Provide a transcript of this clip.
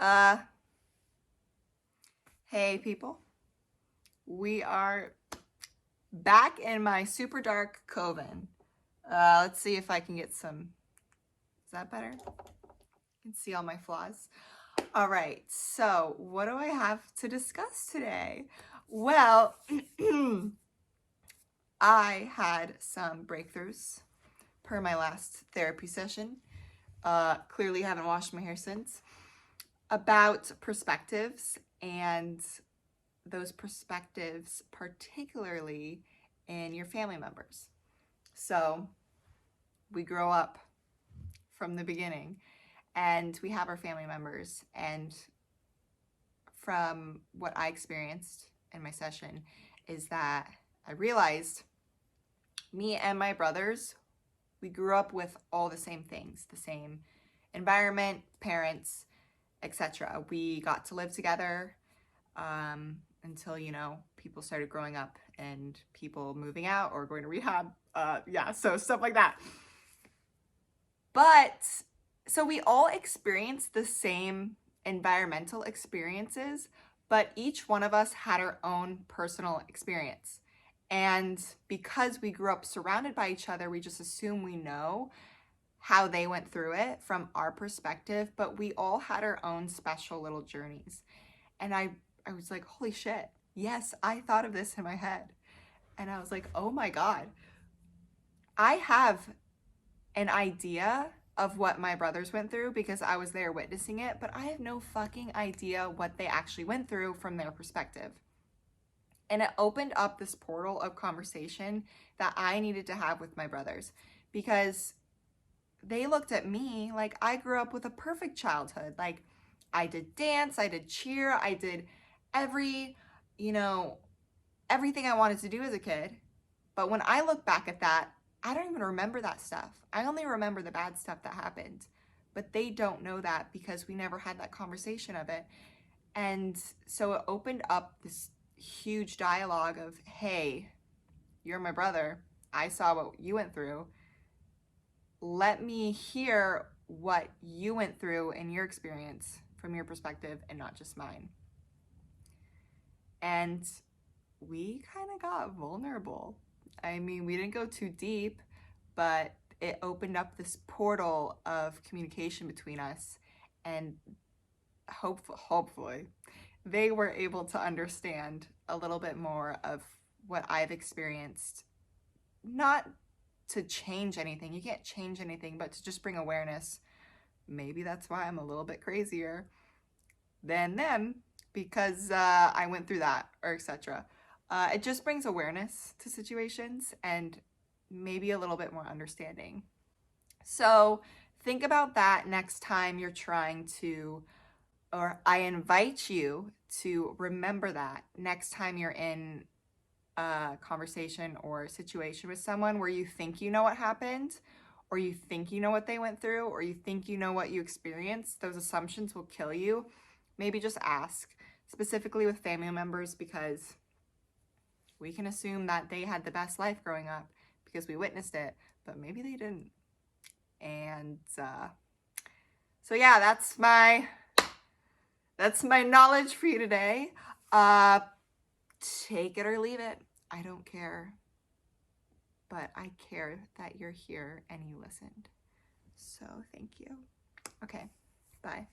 Uh, hey people, we are back in my super dark coven. Let's see if I can get some, is that better? You can see all my flaws. All right, so what do I have to discuss today? Well, I had some breakthroughs per my last therapy session. Clearly haven't washed my hair since. About perspectives, and those perspectives, particularly in your family members. So we grow up from the beginning and we have our family members, and from what I experienced in my session is that I realized me and my brothers, we grew up with all the same things, the same environment, parents, etc. We got to live together until, people started growing up and people moving out or going to rehab. So stuff like that. But, so we all experienced the same environmental experiences, but each one of us had our own personal experience. And because we grew up surrounded by each other, we just assume we know how they went through it from our perspective, but we all had our own special little journeys. And I was like, holy shit, yes, I thought of this in my head. And I was like, oh my God, I have an idea of what my brothers went through because I was there witnessing it, but I have no fucking idea what they actually went through from their perspective. And it opened up this portal of conversation that I needed to have with my brothers, because they looked at me like I grew up with a perfect childhood. Like, I did dance, I did cheer, I did everything I wanted to do as a kid. But when I look back at that, I don't even remember that stuff. I only remember the bad stuff that happened. But they don't know that because we never had that conversation of it. And so it opened up this huge dialogue of, hey, you're my brother. I saw what you went through. Let me hear what you went through in your experience from your perspective and not just mine. And we kind of got vulnerable. I mean, we didn't go too deep, but it opened up this portal of communication between us, and hopefully they were able to understand a little bit more of what I've experienced. Not to change anything, you can't change anything, but to just bring awareness. Maybe that's why I'm a little bit crazier than them, because I went through that, or etc. It just brings awareness to situations and maybe a little bit more understanding. So think about that next time you're trying to, or I invite you to remember that next time you're in a conversation or a situation with someone where you think you know what happened, or you think you know what they went through, or you think you know what you experienced. Those assumptions will kill you. Maybe just ask, specifically with family members, because we can assume that they had the best life growing up because we witnessed it, but maybe they didn't. And so yeah, that's my knowledge for you today. Take it or leave it. I don't care. But I care that you're here and you listened. So thank you. Okay, bye.